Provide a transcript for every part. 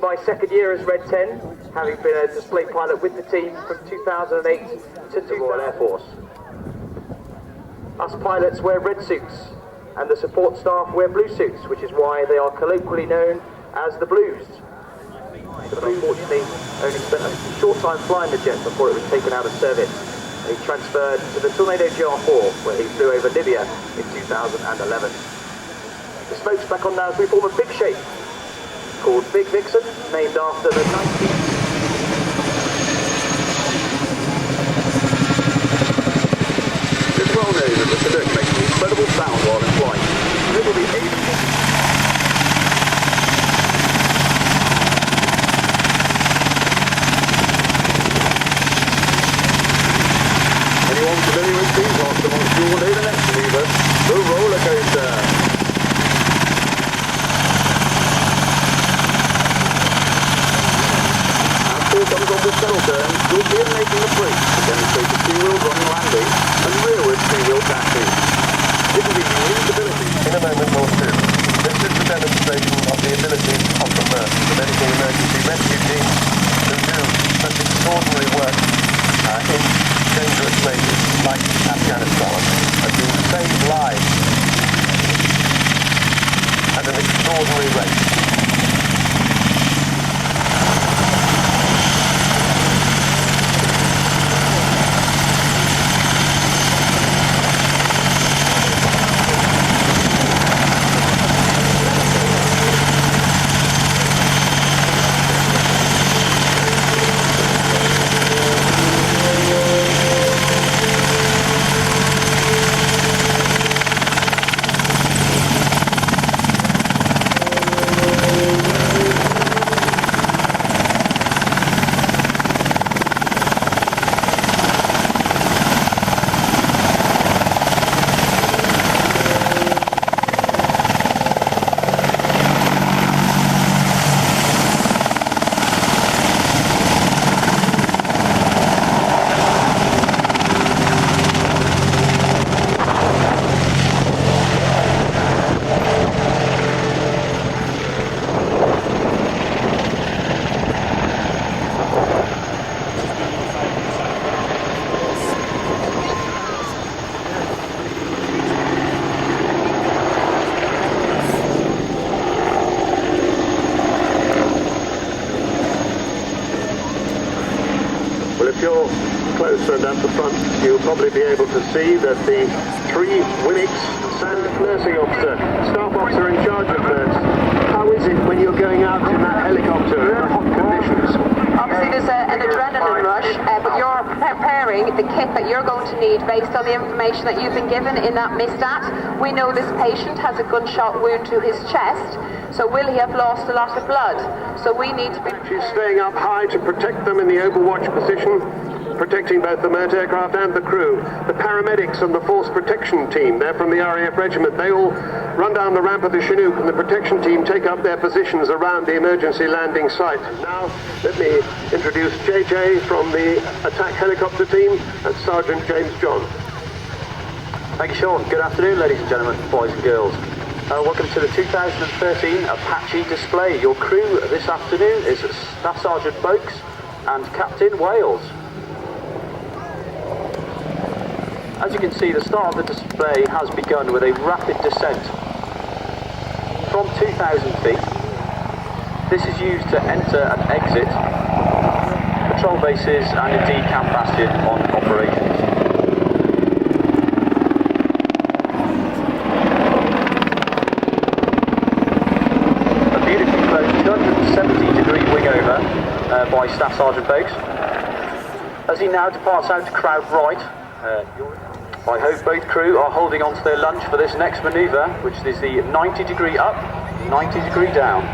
my second year as Red 10, having been a display pilot with the team from 2008 to the Royal Air Force. Us pilots wear red suits, and the support staff wear blue suits, which is why they are colloquially known as the Blues. But unfortunately, only spent a short time flying the jet before it was taken out of service. And he transferred to the Tornado GR4, where he flew over Libya in 2011. The smoke's back on now as we form a big shape, called Big Vixen, named after the 19th. It's well known that the Chinook makes an incredible sound while in flight. It will be Anyone familiar with these? Ask them on shore near the next maneuver, the roller coaster. As Paul comes on this settle turn, you'll see him making the brake to demonstrate the two-wheel running landing and rearward two-wheel taxi. This will be unique ability. In a moment or two, this is the demonstration of the abilities of the MERT, the Medical Emergency Rescue Team, who do such extraordinary work in dangerous places like Afghanistan, and who save lives at an extraordinary rate. If you're closer and at the front, you'll probably be able to see that the three Wailes and nursing officer, staff officer in charge of nurse. How is it when you're going out in that helicopter in hot conditions? Obviously there's an adrenaline rush, but you're preparing the kit that you're going to need based on the information that you've been given in that MISTAT. We know this patient has a gunshot wound to his chest, so will he have lost a lot of blood? So we need to be... She's staying up high to protect them in the overwatch position, protecting both the MERT aircraft and the crew. The paramedics and the force protection team, they're from the RAF regiment, they all run down the ramp of the Chinook, and the protection team take up their positions around the emergency landing site. Now, let me introduce JJ from the attack helicopter team and Sergeant James John. Thank you, Sean. Good afternoon, ladies and gentlemen, boys and girls. Welcome to the 2013 Apache display. Your crew this afternoon is Staff Sergeant Boakes and Captain Wailes. As you can see, the start of the display has begun with a rapid descent from 2,000 feet. This is used to enter and exit patrol bases and indeed Camp Bastion on operations. A beautifully close 270-degree wing over by Staff Sergeant Boakes. As he now departs out to crowd right, I hope both crew are holding on to their lunge for this next manoeuvre, which is the 90-degree up, 90-degree down.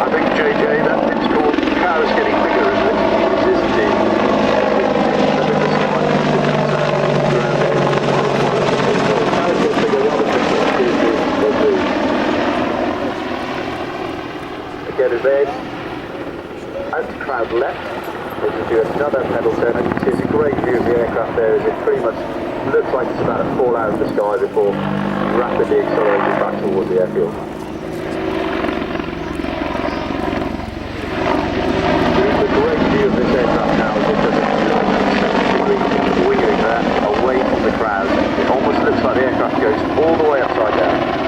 I think, JJ, that it's called cars getting bigger, isn't it? It is indeed. Get his edge, out to crowd left, They just do another pedal turn, and you can see it's a great view of the aircraft there as it pretty much looks like it's about to fall out of the sky before rapidly accelerating back towards the airfield. It's a great view of this aircraft now as it does a winging there away from the crowd. It almost looks like the aircraft goes all the way upside down.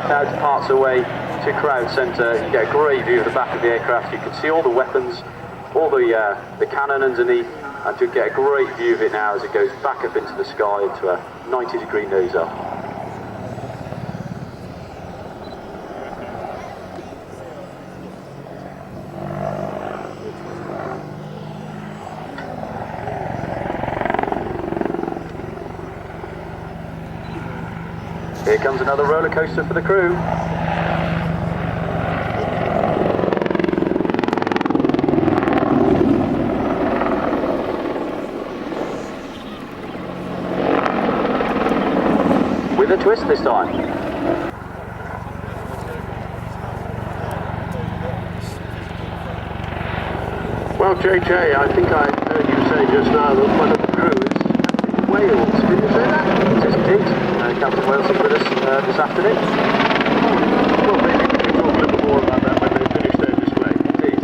Now departs away to crowd centre, you get a great view of the back of the aircraft. You can see all the weapons, all the cannon underneath, and you get a great view of it now as it goes back up into the sky into a 90-degree nose up. Here comes another roller coaster for the crew. With a twist this time. Well, JJ, I think I heard you say just now that one of the crew is Wailes. Did you say that? It is indeed. Captain Wailes is with us this afternoon. Well, maybe we can talk a little more about that when they finish their display. Indeed.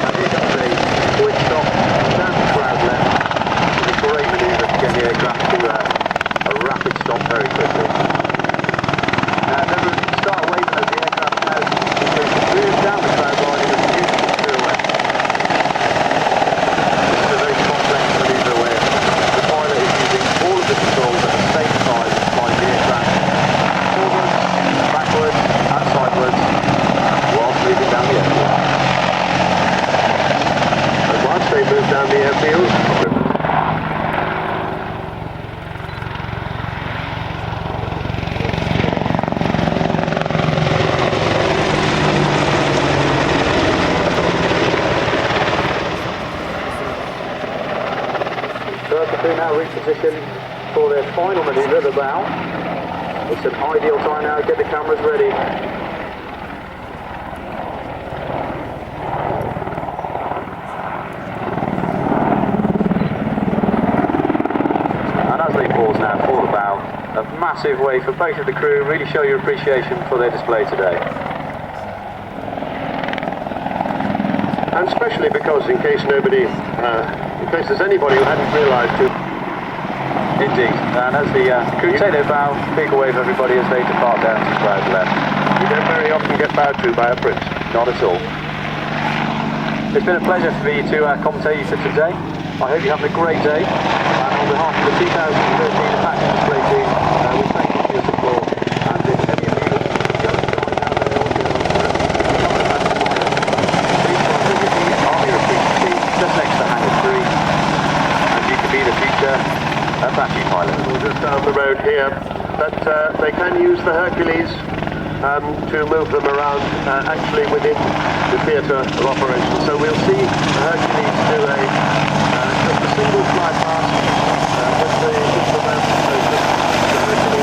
And here comes a quick stop down the crowd left. It's a great manoeuvre to get the aircraft to a rapid stop very quickly. Then we start waving as the aircraft now goes to move down the crowd line in a beautiful pirouette. This is a very complex manoeuvre where the pilot is using all of the controls at the same time to flying the aircraft forwards, backwards and sideways whilst moving down the airfield. And once they move down the airfield, now repositioned for their final manoeuvre, the bow. It's an ideal time now to get the cameras ready. And as they pause now for the bow, a massive wave for both of the crew, really show your appreciation for their display today. and especially because in case there's anybody who hadn't realised who. Indeed, and as the crew take their bow, big wave everybody as they depart down to the crowd left. You don't very often get bowed to by a prince. Not at all. It's been a pleasure for me to commentate you for today. I hope you're having a great day, and on behalf of the 2013 Apache display team, we thank you for your support, and if any of you young guys out there or girls become an Apache pilot, please come and visit the Army Recruit team just next to Hangar 3, and you can be the future Apache pilot. We're just down the road here, but they can use the Hercules to move them around actually within the theatre of operations. So we'll see the Hercules do just a single fly past with the ramp. The Hercules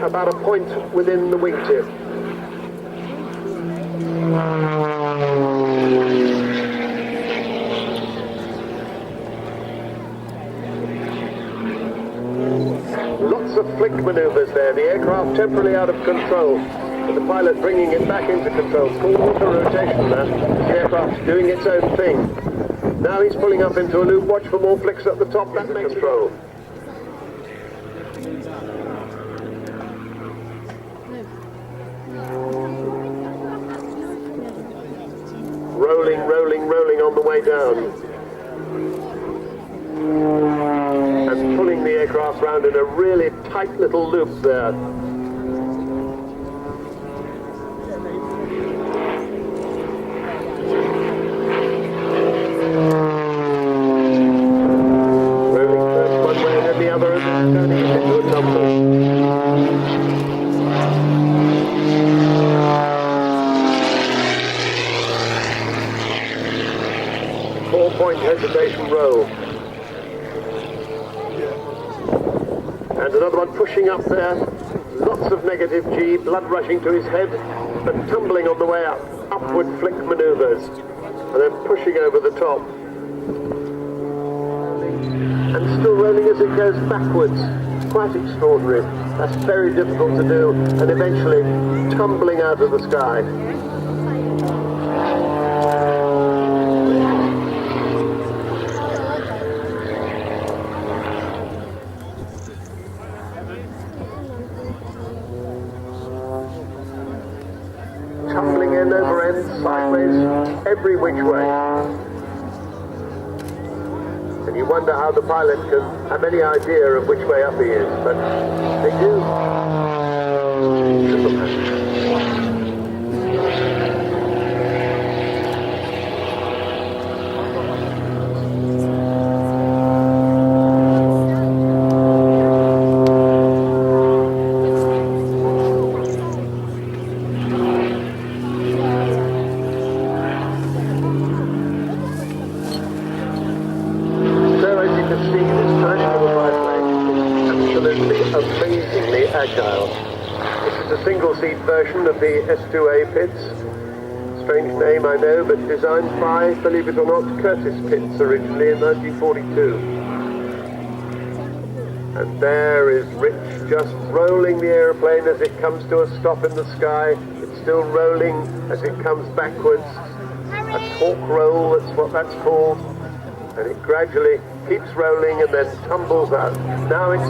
about a point within the wingtip. Lots of flick maneuvers there, the aircraft temporarily out of control, but the pilot bringing it back into control. It's called auto rotation now. The aircraft's doing its own thing. Now he's pulling up into a loop. Watch for more flicks at the top. That makes control. Rolling, rolling, rolling on the way down. And pulling the aircraft round in a really tight little loop there. Rolling first one way and then the other, and then turning it into a tumble. 4-point hesitation roll. And another one pushing up there. Lots of negative G, blood rushing to his head, but tumbling on the way up. Upward flick maneuvers. And then pushing over the top. And still rolling as it goes backwards. Quite extraordinary. That's very difficult to do. And eventually tumbling out of the sky. Tumbling end over end, sideways, every which way. And you wonder how the pilot can have any idea of which way up he is, but they do. Amazingly agile. This is a single-seat version of the S2A Pitts. Strange name, I know, but designed by, believe it or not, Curtis Pitts originally in 1942. And there is Rich just rolling the aeroplane as it comes to a stop in the sky. It's still rolling as it comes backwards. A torque roll, that's what that's called. And it gradually keeps rolling and then tumbles out. Now it's